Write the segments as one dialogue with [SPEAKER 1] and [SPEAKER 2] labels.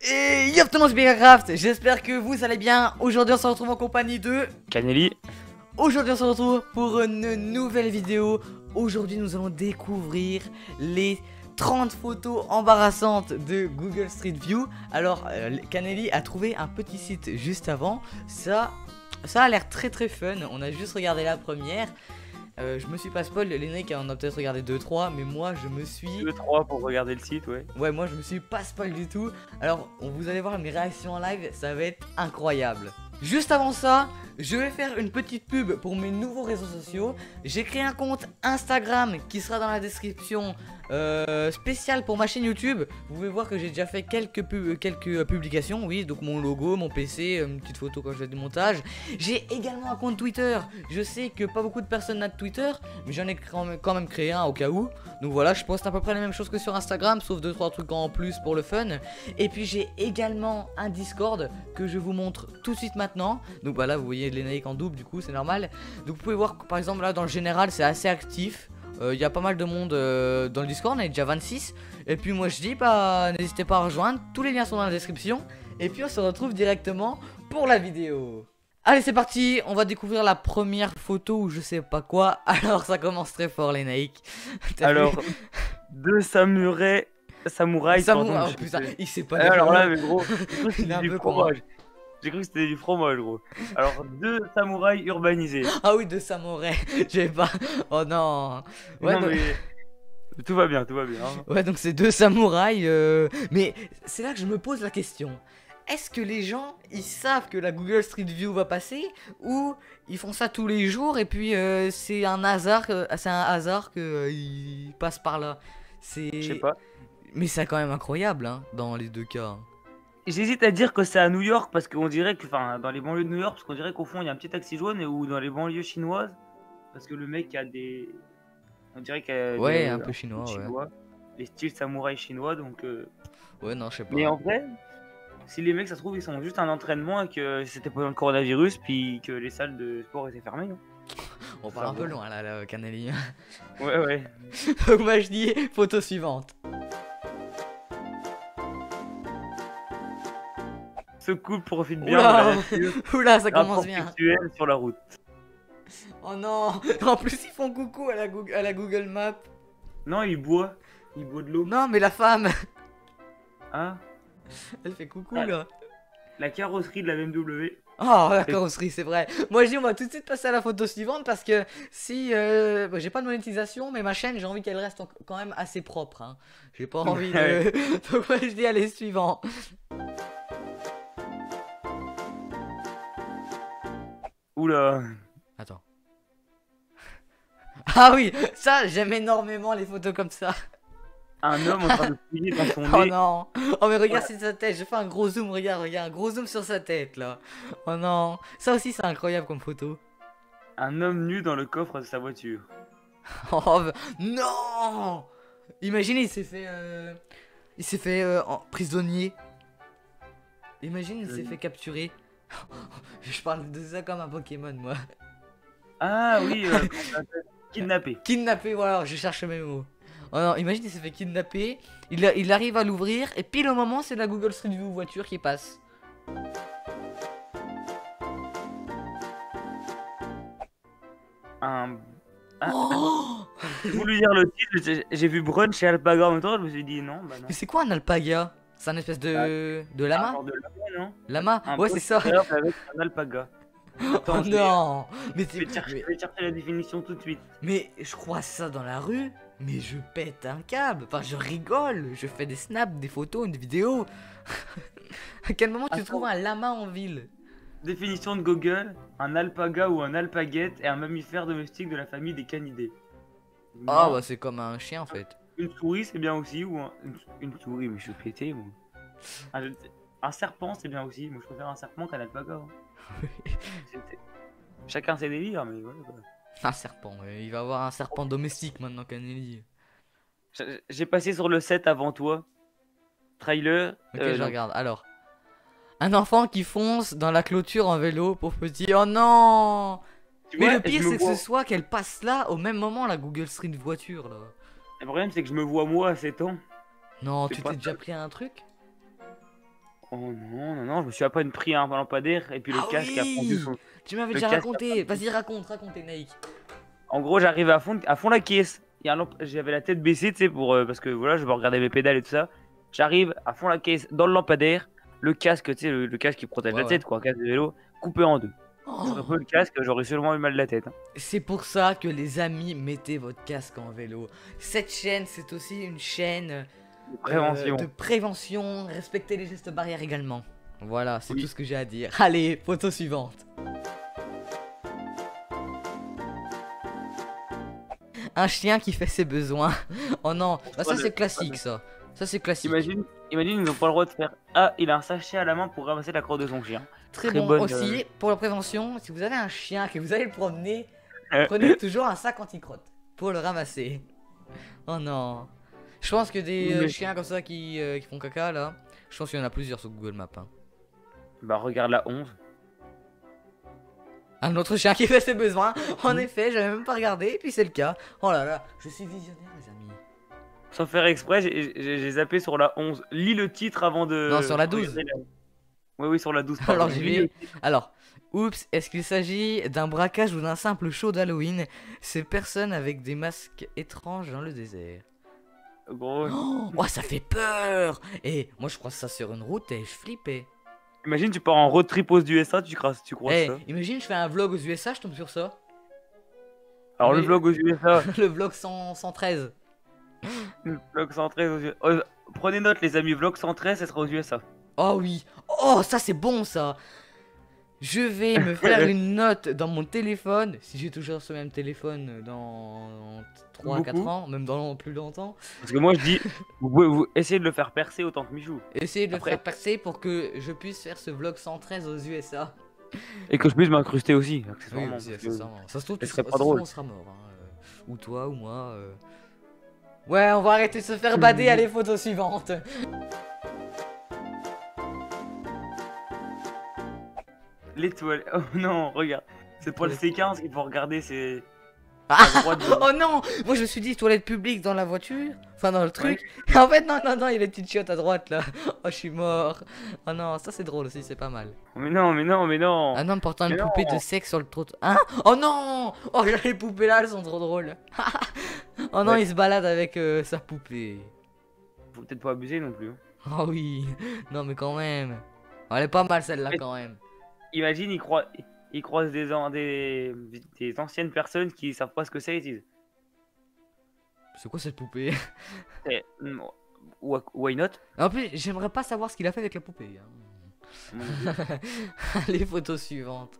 [SPEAKER 1] Et yo tout le monde, c'est Bigacraft, j'espère que vous allez bien. Aujourd'hui on se retrouve en compagnie de
[SPEAKER 2] Canelli.
[SPEAKER 1] Aujourd'hui on se retrouve pour une nouvelle vidéo. Aujourd'hui nous allons découvrir les 30 photos embarrassantes de Google Street View. Alors Canelli a trouvé un petit site juste avant. Ça a l'air très fun, on a juste regardé la première. Je me suis pas spoil, Lénic en a peut-être regardé 2-3, mais moi je me suis...
[SPEAKER 2] 2-3 pour regarder le site, ouais.
[SPEAKER 1] Ouais, moi je me suis pas spoil du tout. Alors, vous allez voir mes réactions en live, ça va être incroyable. Juste avant ça, je vais faire une petite pub pour mes nouveaux réseaux sociaux. J'ai créé un compte Instagram qui sera dans la description, spécial pour ma chaîne YouTube. Vous pouvez voir que j'ai déjà fait quelques publications, oui, donc mon logo, mon PC, une petite photo quand je fais du montage. J'ai également un compte Twitter. Je sais que pas beaucoup de personnes n'ont de Twitter, mais j'en ai quand même créé un au cas où. Donc voilà, je poste à peu près la même chose que sur Instagram, sauf 2-3 trucs en plus pour le fun. Et puis j'ai également un Discord que je vous montre tout de suite maintenant. Donc voilà, vous voyez Lénaïque en double, du coup c'est normal. Donc vous pouvez voir que par exemple là dans le général c'est assez actif. Il y a pas mal de monde dans le Discord, on est déjà 26. Et puis moi je dis, bah n'hésitez pas à rejoindre, tous les liens sont dans la description. Et puis on se retrouve directement pour la vidéo. Allez c'est parti, on va découvrir la première photo ou je sais pas quoi. Alors ça commence très fort les Naïcs.
[SPEAKER 2] Alors, deux samouraïs.
[SPEAKER 1] Oh putain, il sait pas.
[SPEAKER 2] Alors là, mais gros,
[SPEAKER 1] il est un
[SPEAKER 2] du
[SPEAKER 1] peu
[SPEAKER 2] fromage. J'ai cru que c'était du fromage, gros. Alors, deux samouraïs urbanisés.
[SPEAKER 1] Ah oui, deux samouraïs. J'ai pas. Oh non. Ouais,
[SPEAKER 2] non,
[SPEAKER 1] donc...
[SPEAKER 2] mais tout va bien, tout va bien. Hein.
[SPEAKER 1] Ouais, donc c'est deux samouraïs. Mais c'est là que je me pose la question. Est-ce que les gens, ils savent que la Google Street View va passer ou ils font ça tous les jours et puis c'est un hasard qu'ils passent par là.
[SPEAKER 2] Je sais pas.
[SPEAKER 1] Mais c'est quand même incroyable, hein, dans les deux cas.
[SPEAKER 2] J'hésite à dire que c'est à New York parce qu'on dirait que, enfin, dans les banlieues de New York, parce qu'on dirait qu'au fond il y a un petit taxi jaune ou dans les banlieues chinoises, parce que le mec a des, on dirait qu'il a
[SPEAKER 1] ouais, un peu chinois, ouais.
[SPEAKER 2] Les styles samouraï chinois, donc.
[SPEAKER 1] Ouais, non, je sais pas.
[SPEAKER 2] Mais en vrai. Si les mecs, ça se trouve, ils sont juste un entraînement et que c'était pendant le coronavirus, puis que les salles de sport étaient fermées. Hein.
[SPEAKER 1] On part un peu loin là, Canelli.
[SPEAKER 2] Ouais, ouais.
[SPEAKER 1] Donc, moi je dis photo suivante.
[SPEAKER 2] Ce couple profite bien de la nature.
[SPEAKER 1] Oula, ça commence bien.
[SPEAKER 2] Sexuel sur la route.
[SPEAKER 1] Oh non. En plus, ils font coucou à la Google Maps.
[SPEAKER 2] Non, il boit. Il boit de l'eau.
[SPEAKER 1] Non, mais la femme.
[SPEAKER 2] Hein?
[SPEAKER 1] Elle fait coucou là.
[SPEAKER 2] La carrosserie de la BMW.
[SPEAKER 1] Oh la carrosserie, c'est vrai. Moi je dis on va tout de suite passer à la photo suivante parce que si j'ai pas de monétisation mais ma chaîne j'ai envie qu'elle reste quand même assez propre. Hein. J'ai pas envie de... Donc moi je dis allez suivant.
[SPEAKER 2] Oula.
[SPEAKER 1] Attends. Ah oui, ça j'aime énormément les photos comme ça.
[SPEAKER 2] Un homme en train de fouiller dans son nez.
[SPEAKER 1] Oh non. Oh mais regarde c'est sa tête, je fais un gros zoom, regarde, un gros zoom sur sa tête là. Oh non. Ça aussi c'est incroyable comme photo.
[SPEAKER 2] Un homme nu dans le coffre de sa voiture.
[SPEAKER 1] Oh non. Imaginez il s'est fait prisonnier. Imagine il s'est fait capturer. Je parle de ça comme un Pokémon moi.
[SPEAKER 2] Ah oui, kidnappé.
[SPEAKER 1] Kidnappé, voilà, je cherche mes mots. Oh non, imagine il s'est fait kidnapper, il arrive à l'ouvrir et pile au moment c'est la Google Street View voiture qui passe.
[SPEAKER 2] Oh j'ai voulu dire le titre, j'ai vu brunch chez Alpaga en même temps, je me suis dit non, bah non.
[SPEAKER 1] Mais c'est quoi un alpaga? C'est un espèce de lama?
[SPEAKER 2] De lama, non?
[SPEAKER 1] Lama? Ouais c'est ça.
[SPEAKER 2] Avec un alpaga.
[SPEAKER 1] Attends, oh non. Mais
[SPEAKER 2] je vais chercher la définition tout de suite.
[SPEAKER 1] Mais je crois ça dans la rue, mais je pète un câble, enfin je rigole, je fais des snaps, des photos, des vidéos. À quel moment tu trouves un lama en ville?
[SPEAKER 2] Définition de Google, un alpaga ou un alpaguette est un mammifère domestique de la famille des canidés.
[SPEAKER 1] Ah bah c'est comme un chien en fait.
[SPEAKER 2] Une souris c'est bien aussi, ou une souris, mais je suis pété moi. Un serpent c'est bien aussi, moi je préfère un serpent qu'un alpaga. Hein. Chacun ses délires, mais voilà.
[SPEAKER 1] Un serpent, il va avoir un serpent domestique maintenant, Canelli.
[SPEAKER 2] J'ai passé sur le 7 avant toi. Trailer.
[SPEAKER 1] Ok, je regarde. Alors, un enfant qui fonce dans la clôture en vélo pour petit. Oh non! Mais le pire, c'est que ce soit qu'elle passe là au même moment, la Google Street voiture là.
[SPEAKER 2] Le problème, c'est que je me vois moi à 7 ans.
[SPEAKER 1] Non, tu t'es déjà pris un truc?
[SPEAKER 2] Oh non, non, non, je me suis à peine pris un lampadaire et puis le
[SPEAKER 1] Ah
[SPEAKER 2] casque a fondu
[SPEAKER 1] oui!
[SPEAKER 2] son.
[SPEAKER 1] Tu m'avais
[SPEAKER 2] Le
[SPEAKER 1] déjà
[SPEAKER 2] casque.
[SPEAKER 1] raconté. Vas-y, raconte, Nike.
[SPEAKER 2] En gros, j'arrive à fond la caisse. Il y a j'avais la tête baissée, tu sais, parce que voilà, je vais regarder mes pédales et tout ça. J'arrive à fond la caisse dans le lampadaire. Le casque, tu sais, le casque qui protège
[SPEAKER 1] Ouais,
[SPEAKER 2] la tête, quoi, casque de vélo, coupé en deux. J'aurais pas eu le casque, j'aurais seulement eu mal de la tête, hein.
[SPEAKER 1] C'est pour ça que les amis, mettez votre casque en vélo. Cette chaîne, c'est aussi une chaîne
[SPEAKER 2] Prévention.
[SPEAKER 1] de prévention. Respectez les gestes barrières également. Voilà, c'est
[SPEAKER 2] Oui.
[SPEAKER 1] tout ce que j'ai à dire. Allez, photo suivante. Un chien qui fait ses besoins. Oh non, bah, ça c'est classique ça. Ça c'est classique.
[SPEAKER 2] Imagine, ils n'ont pas le droit de faire. Ah, il a un sachet à la main pour ramasser la crotte de son chien.
[SPEAKER 1] Très
[SPEAKER 2] très
[SPEAKER 1] bon
[SPEAKER 2] bonne,
[SPEAKER 1] aussi pour la prévention. Si vous avez un chien que vous allez le promener,
[SPEAKER 2] Euh.
[SPEAKER 1] prenez toujours un sac anti-crotte pour le ramasser. Oh non. Je pense que des
[SPEAKER 2] Mais-
[SPEAKER 1] chiens comme ça qui font caca là, je pense qu'il y en a plusieurs sur Google Maps. Hein.
[SPEAKER 2] Bah, regarde la 11.
[SPEAKER 1] Un autre chien qui fait ses besoins. En effet, j'avais même pas regardé et puis c'est le cas. Oh là là, je suis visionnaire les amis.
[SPEAKER 2] Sans faire exprès, j'ai zappé sur la 11. Lis le titre avant de.
[SPEAKER 1] Non, sur la 12.
[SPEAKER 2] regarder Oui, oui, sur la 12. pardon.
[SPEAKER 1] Alors j'y
[SPEAKER 2] Lis
[SPEAKER 1] vais.
[SPEAKER 2] le titre.
[SPEAKER 1] Alors, oups, est-ce qu'il s'agit d'un braquage ou d'un simple show d'Halloween? Ces personnes avec des masques étranges dans le désert.
[SPEAKER 2] Gros.
[SPEAKER 1] Oh, ça fait peur! Et moi je croise ça sur une route et je flippais.
[SPEAKER 2] Imagine, tu pars en road trip aux USA, tu crois
[SPEAKER 1] Eh,
[SPEAKER 2] ça.
[SPEAKER 1] imagine, je fais un vlog aux USA, je tombe sur ça.
[SPEAKER 2] Alors, le
[SPEAKER 1] mais-
[SPEAKER 2] vlog aux USA.
[SPEAKER 1] Le vlog 113.
[SPEAKER 2] Le vlog 113 aux USA. Oh, prenez note, les amis, vlog 113, ça sera aux USA.
[SPEAKER 1] Oh oui. Oh, ça c'est bon ça. Je vais me faire une note dans mon téléphone. Si j'ai toujours ce même téléphone dans 3 à 4
[SPEAKER 2] Beaucoup.
[SPEAKER 1] ans, même dans plus longtemps.
[SPEAKER 2] Parce que moi, je dis, vous essayez de le faire percer autant que Michou.
[SPEAKER 1] Essayez de le
[SPEAKER 2] Après-
[SPEAKER 1] faire passer pour que je puisse faire ce vlog 113 aux USA.
[SPEAKER 2] Et que je puisse m'incruster aussi,
[SPEAKER 1] Oui,
[SPEAKER 2] accessoirement.
[SPEAKER 1] aussi,
[SPEAKER 2] parce que-
[SPEAKER 1] accessoirement. Ça se trouve,
[SPEAKER 2] ce serait
[SPEAKER 1] ça
[SPEAKER 2] pas
[SPEAKER 1] se trouve,
[SPEAKER 2] drôle.
[SPEAKER 1] on sera mort. Hein, ou toi, ou moi. Ouais, on va arrêter de se faire bader à les photos suivantes.
[SPEAKER 2] L'étoile. Oh non, regarde. C'est pas le C15 qu'il faut regarder, c'est.
[SPEAKER 1] Ah,
[SPEAKER 2] à droite de-
[SPEAKER 1] oh non! Moi je me suis dit toilette publique dans la voiture, enfin dans le truc. En fait, non, non, non, il y a les petites chiottes à droite là. Oh, je suis mort. Oh non, ça c'est drôle aussi, c'est pas mal.
[SPEAKER 2] Mais non, mais non, mais non.
[SPEAKER 1] Un homme portant une
[SPEAKER 2] Mais non.
[SPEAKER 1] poupée de sexe sur le trottoir. Hein? Oh non! Oh, les poupées là, elles sont trop drôles. Oh non,
[SPEAKER 2] Ouais.
[SPEAKER 1] il se balade avec sa poupée.
[SPEAKER 2] Faut peut-être pas abuser non plus.
[SPEAKER 1] Oh oui, non mais quand même. Oh, elle est pas mal celle-là
[SPEAKER 2] Mais-
[SPEAKER 1] quand même.
[SPEAKER 2] Imagine, ils croisent des anciennes personnes qui savent pas ce que c'est, ils disent.
[SPEAKER 1] C'est quoi cette poupée?
[SPEAKER 2] Eh, why not?
[SPEAKER 1] En plus, j'aimerais pas savoir ce qu'il a fait avec la poupée. Hein. Les photos suivantes.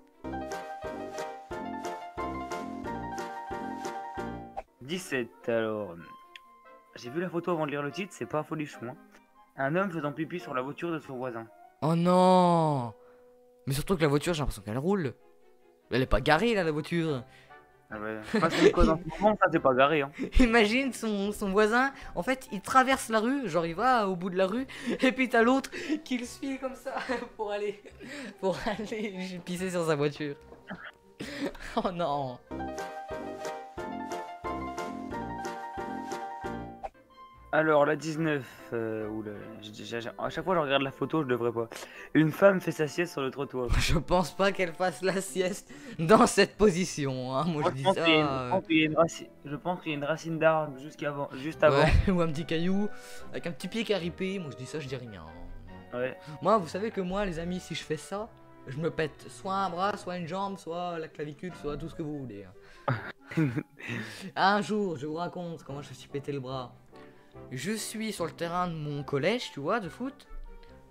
[SPEAKER 2] 17, alors. J'ai vu la photo avant de lire le titre, c'est pas folichon. Hein. Un homme faisant pipi sur la voiture de son voisin.
[SPEAKER 1] Oh non! Mais surtout que la voiture, j'ai l'impression qu'elle roule. Elle est pas garée là, la voiture.
[SPEAKER 2] Ah ouais. Parce que cause en ce moment, ça c'est pas garé. Hein.
[SPEAKER 1] Imagine son voisin, en fait, il traverse la rue, genre il va au bout de la rue, et puis t'as l'autre qui le suit comme ça pour aller pisser sur sa voiture. Oh non!
[SPEAKER 2] Alors, la 19. Oula, à chaque fois que je regarde la photo, je devrais pas. Une femme fait sa sieste sur le trottoir.
[SPEAKER 1] Je pense pas qu'elle fasse la sieste dans cette position, hein. Moi je dis
[SPEAKER 2] Je pense
[SPEAKER 1] ça.
[SPEAKER 2] qu'il y a une- je pense qu'il y a une racine- je pense qu'il y a une racine d'arbre juste avant.
[SPEAKER 1] Ouais, ou un petit caillou avec un petit pied caripé. Moi je dis ça, je dis rien.
[SPEAKER 2] Ouais.
[SPEAKER 1] Moi, vous savez que moi, les amis, si je fais ça, je me pète soit un bras, soit une jambe, soit la clavicule, soit tout ce que vous voulez. Hein. Un jour, je vous raconte comment je me suis pété le bras. Je suis sur le terrain de mon collège, tu vois, de foot.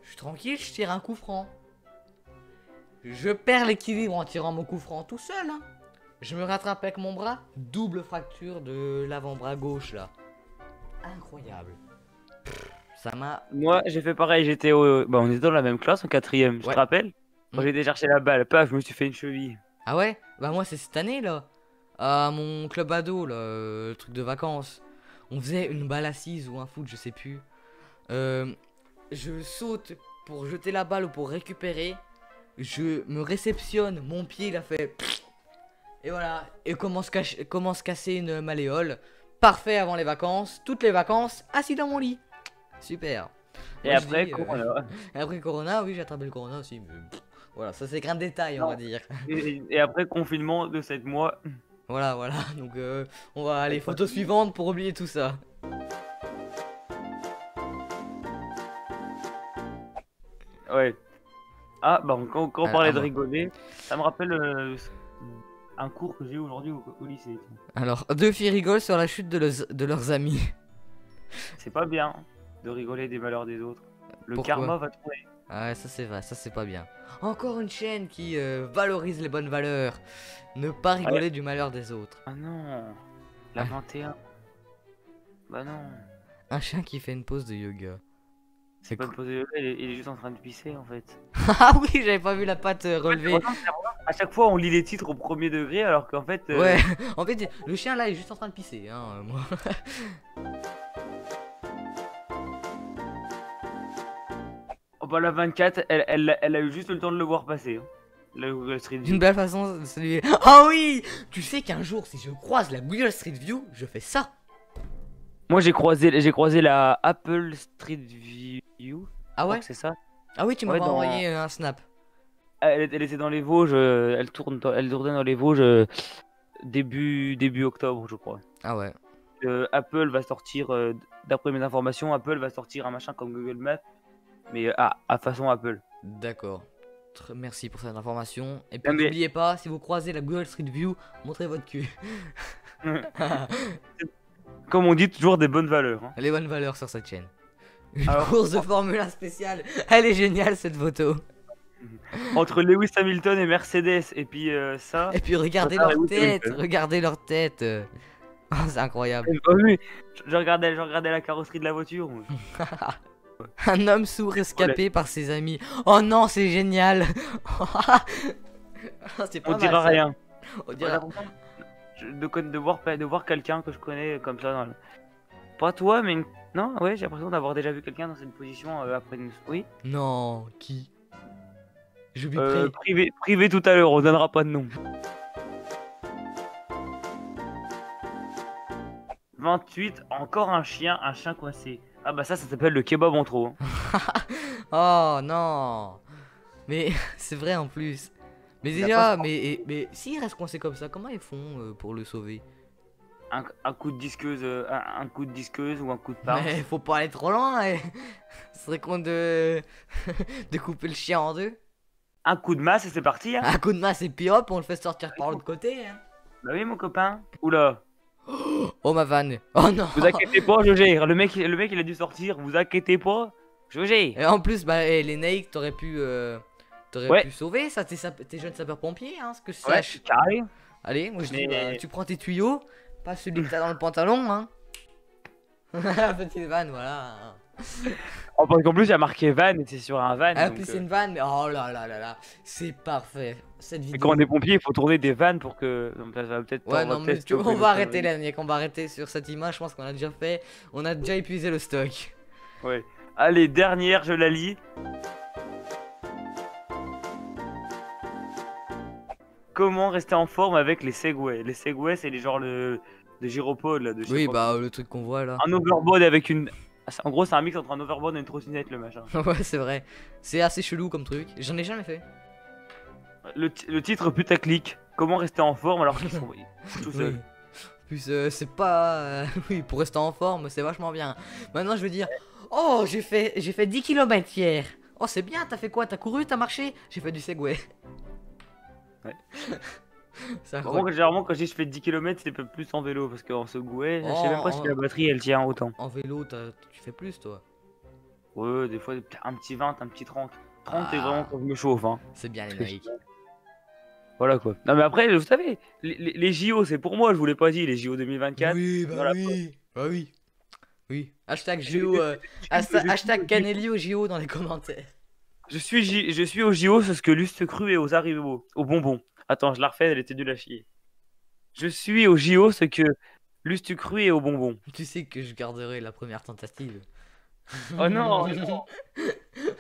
[SPEAKER 1] Je suis tranquille, je tire un coup franc. Je perds l'équilibre en tirant mon coup franc tout seul. Hein. Je me rattrape avec mon bras, double fracture de l'avant-bras gauche là. Incroyable. Ça m'a...
[SPEAKER 2] Moi, j'ai fait pareil. Bah, on était dans la même classe en quatrième. Je
[SPEAKER 1] Ouais.
[SPEAKER 2] te rappelle? Quand
[SPEAKER 1] Mm.
[SPEAKER 2] j'ai été chercher la balle, paf, je me suis fait une cheville.
[SPEAKER 1] Ah ouais? Bah moi c'est cette année là. À mon club ado là, le truc de vacances. On faisait une balle assise ou un foot, je sais plus. Je saute pour jeter la balle ou pour récupérer. Je me réceptionne, mon pied il a fait... Et voilà, et commence casser une malléole. Parfait avant les vacances, toutes les vacances, assis dans mon lit. Super.
[SPEAKER 2] Et
[SPEAKER 1] Moi, je
[SPEAKER 2] après,
[SPEAKER 1] dis,
[SPEAKER 2] Corona.
[SPEAKER 1] Et après Corona, oui, j'ai attrapé le Corona aussi. Mais voilà, ça c'est qu'un détail, on va
[SPEAKER 2] Non.
[SPEAKER 1] dire.
[SPEAKER 2] Et après, confinement de 7 mois.
[SPEAKER 1] Voilà, voilà. Donc, on va aller
[SPEAKER 2] Avec pas
[SPEAKER 1] photo
[SPEAKER 2] de-
[SPEAKER 1] suivante pour oublier tout ça.
[SPEAKER 2] Ouais. Ah, bah, quand on
[SPEAKER 1] À
[SPEAKER 2] parlait de
[SPEAKER 1] moi.
[SPEAKER 2] rigoler, ça me rappelle un cours que j'ai eu aujourd'hui au lycée.
[SPEAKER 1] Alors, deux filles rigolent sur la chute de leurs amis.
[SPEAKER 2] C'est pas bien de rigoler des valeurs des autres. Le
[SPEAKER 1] Pourquoi?
[SPEAKER 2] karma va tourner.
[SPEAKER 1] Ah ouais, ça c'est vrai, ça c'est pas bien. Encore une chaîne qui valorise les bonnes valeurs. Ne pas rigoler du malheur des autres.
[SPEAKER 2] Ah non, la
[SPEAKER 1] Ah.
[SPEAKER 2] 21. Bah non.
[SPEAKER 1] Un chien qui fait une pause de yoga.
[SPEAKER 2] C'est pas une pause de yoga, il est juste en train de pisser en fait.
[SPEAKER 1] Ah oui, j'avais pas vu la patte relevée.
[SPEAKER 2] À chaque fois, on lit les titres au premier degré alors qu'en fait.
[SPEAKER 1] Ouais, en fait, le chien là est juste en train de pisser. Hein, moi.
[SPEAKER 2] Oh bah la 24, elle a eu juste le temps de le voir passer. Hein. Le Google Street View.
[SPEAKER 1] D'une belle façon de saluer. Ah oui, tu sais qu'un jour, si je croise la Google Street View, je fais ça.
[SPEAKER 2] Moi j'ai croisé la Apple Street View.
[SPEAKER 1] Ah ouais?
[SPEAKER 2] C'est ça.
[SPEAKER 1] Ah oui, tu m'as
[SPEAKER 2] Ouais,
[SPEAKER 1] envoyé un snap.
[SPEAKER 2] Elle était dans les Vosges, elle tournait dans les Vosges début octobre, je crois.
[SPEAKER 1] Ah ouais.
[SPEAKER 2] Apple va sortir, d'après mes informations, Apple va sortir un machin comme Google Maps, mais à façon Apple.
[SPEAKER 1] D'accord. Merci pour cette information. Et puis
[SPEAKER 2] Non, mais-
[SPEAKER 1] n'oubliez pas, si vous croisez la Google Street View, montrez votre cul.
[SPEAKER 2] Comme on dit, toujours des bonnes valeurs. Hein.
[SPEAKER 1] Les bonnes valeurs sur cette chaîne. Une
[SPEAKER 2] Alors-
[SPEAKER 1] course de Formule 1 spéciale. Elle est géniale cette photo.
[SPEAKER 2] Entre Lewis Hamilton et Mercedes, et puis ça.
[SPEAKER 1] Et puis regardez
[SPEAKER 2] Ça,
[SPEAKER 1] leur
[SPEAKER 2] oui,
[SPEAKER 1] tête.
[SPEAKER 2] oui.
[SPEAKER 1] Regardez leur tête. Oh, c'est incroyable.
[SPEAKER 2] J'ai pas vu. Je regardais la carrosserie de la voiture. moi.
[SPEAKER 1] Un homme sourd rescapé par ses amis. Oh non, c'est génial. C'est pas
[SPEAKER 2] On
[SPEAKER 1] mal,
[SPEAKER 2] dira
[SPEAKER 1] ça.
[SPEAKER 2] rien.
[SPEAKER 1] On dira...
[SPEAKER 2] De voir quelqu'un que je connais comme ça. Pas toi, mais. Non, ouais, j'ai l'impression d'avoir déjà vu quelqu'un dans cette position après une. Oui.
[SPEAKER 1] Non, qui? Je lui prie.
[SPEAKER 2] Privé tout à l'heure, on donnera pas de nom. 28, encore un chien coincé. Ah bah ça s'appelle le kebab en trop. Hein.
[SPEAKER 1] Oh non. Mais c'est vrai en plus. Mais
[SPEAKER 2] Il a
[SPEAKER 1] déjà,
[SPEAKER 2] pas-
[SPEAKER 1] mais s'il reste coincé comme ça, comment ils font pour le sauver?
[SPEAKER 2] Un coup de disqueuse, un coup de disqueuse ou un coup de pince.
[SPEAKER 1] Mais faut pas aller trop loin. Ce serait con de... de couper le chien en deux.
[SPEAKER 2] Un coup de masse et c'est parti. Hein.
[SPEAKER 1] Un coup de masse et puis hop, on le fait sortir par l'autre côté. Hein.
[SPEAKER 2] Bah oui mon copain. Oula.
[SPEAKER 1] Oh ma vanne. Oh non.
[SPEAKER 2] Vous inquiétez pas, je gère. Le mec il a dû sortir. Vous inquiétez pas, je gère.
[SPEAKER 1] Et en plus, bah, les Naïcs, t'aurais pu
[SPEAKER 2] Ouais.
[SPEAKER 1] pu sauver ça, t'es jeune sapeur-pompier, hein, ce que je
[SPEAKER 2] Ouais,
[SPEAKER 1] sache.
[SPEAKER 2] carré.
[SPEAKER 1] Allez, moi je dis,
[SPEAKER 2] Mais-
[SPEAKER 1] bah, tu prends tes tuyaux, pas celui que t'as dans le pantalon, hein. Petite vanne, voilà.
[SPEAKER 2] Oh, parce qu'en plus il y a marqué van et c'est sur un van.
[SPEAKER 1] Ah,
[SPEAKER 2] donc,
[SPEAKER 1] puis c'est une vanne, mais oh là là là là, c'est parfait. Cette
[SPEAKER 2] et
[SPEAKER 1] vidéo.
[SPEAKER 2] quand on est pompier, il faut tourner des vannes pour que. Donc, ça va peut-être.
[SPEAKER 1] Ouais,
[SPEAKER 2] on va
[SPEAKER 1] non, mais
[SPEAKER 2] peut-être
[SPEAKER 1] tu vois, on
[SPEAKER 2] stopper
[SPEAKER 1] va
[SPEAKER 2] notre
[SPEAKER 1] arrêter
[SPEAKER 2] connerie.
[SPEAKER 1] là, Nick, on va arrêter sur cette image, je pense qu'on a déjà fait, on a déjà épuisé le stock.
[SPEAKER 2] Ouais. Allez, dernière, je la lis. Comment rester en forme avec les Segway? Les Segway, c'est les genres de gyropode là. De je sais
[SPEAKER 1] Oui,
[SPEAKER 2] pas
[SPEAKER 1] bah, le truc qu'on voit là.
[SPEAKER 2] quoi. Un overboard avec une. En gros, c'est un mix entre un overboard et une trottinette, le machin.
[SPEAKER 1] Ouais, c'est vrai. C'est assez chelou comme truc, j'en ai jamais fait.
[SPEAKER 2] Le titre putaclic. Comment rester en forme alors qu'ils sont tout seuls.
[SPEAKER 1] Oui. En plus, c'est pas. Oui, pour rester en forme, c'est vachement bien. Maintenant, je veux dire. Oh, j'ai fait 10 km hier. Oh, c'est bien, t'as fait quoi? T'as couru, t'as marché? J'ai fait du Segway.
[SPEAKER 2] Ouais.
[SPEAKER 1] C'est
[SPEAKER 2] Moi,
[SPEAKER 1] incroyable.
[SPEAKER 2] généralement, quand je dis je fais 10 km, c'est plus en vélo parce qu'en Segway, je sais même pas si la batterie elle tient autant.
[SPEAKER 1] En vélo, tu fais plus, toi.
[SPEAKER 2] Ouais, des fois, un petit 20, un petit 30. 30, c'est
[SPEAKER 1] Ah.
[SPEAKER 2] vraiment quand je me chauffe. Hein.
[SPEAKER 1] C'est bien, les
[SPEAKER 2] Parce que
[SPEAKER 1] Nike.
[SPEAKER 2] Voilà quoi. Non mais après, vous savez, les JO c'est pour moi, je vous l'ai pas dit, les JO 2024.
[SPEAKER 1] Oui,
[SPEAKER 2] Voilà.
[SPEAKER 1] oui. Bah oui. Oui. Hashtag
[SPEAKER 2] Je-
[SPEAKER 1] JO.
[SPEAKER 2] je-
[SPEAKER 1] Hashtag Canelli au JO dans les commentaires.
[SPEAKER 2] Je suis au JO, c'est ce que Luste Cru est aux Haribo, aux bonbons. Attends, je la refais, elle était nulle à chier. Je suis au JO, ce que Luste Cru est aux bonbons.
[SPEAKER 1] Tu sais que je garderai la première tentative.
[SPEAKER 2] Oh non, non.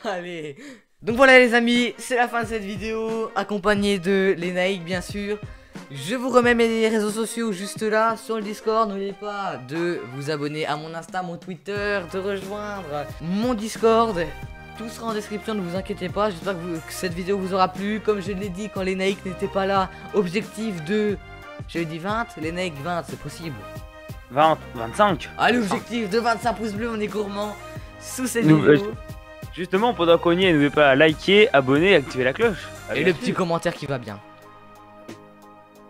[SPEAKER 1] Allez. Donc voilà les amis, c'est la fin de cette vidéo, accompagné de les Nike bien sûr. Je vous remets mes réseaux sociaux juste là sur le Discord. N'oubliez pas de vous abonner à mon Insta, mon Twitter, de rejoindre mon Discord. Tout sera en description, ne vous inquiétez pas. J'espère que cette vidéo vous aura plu. Comme je l'ai dit quand les Naïcs n'étaient pas là, objectif de... J'avais dit 20, les Naïcs 20, c'est possible.
[SPEAKER 2] 20, 25.
[SPEAKER 1] Allez, objectif de 25 pouces bleus, on est gourmand sous cette vidéo.
[SPEAKER 2] Justement, pendant qu'on y est, n'oubliez pas à liker, abonner et activer la cloche.
[SPEAKER 1] Et le petit commentaire qui va bien.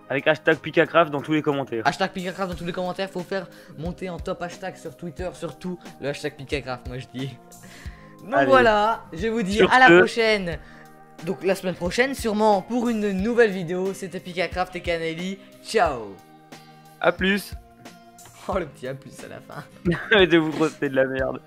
[SPEAKER 2] Avec hashtag Pikacraft dans tous les commentaires.
[SPEAKER 1] Hashtag Pikacraft dans tous les commentaires, faut faire monter en top hashtag sur Twitter, surtout le hashtag Pikacraft, moi je dis. Donc
[SPEAKER 2] allez.
[SPEAKER 1] voilà, je vous dis à la prochaine. Donc la semaine prochaine, sûrement pour une nouvelle vidéo. C'était Pikacraft et Canelli. Ciao.
[SPEAKER 2] A plus.
[SPEAKER 1] Oh le petit à plus à la fin.
[SPEAKER 2] De vous grossez de la merde.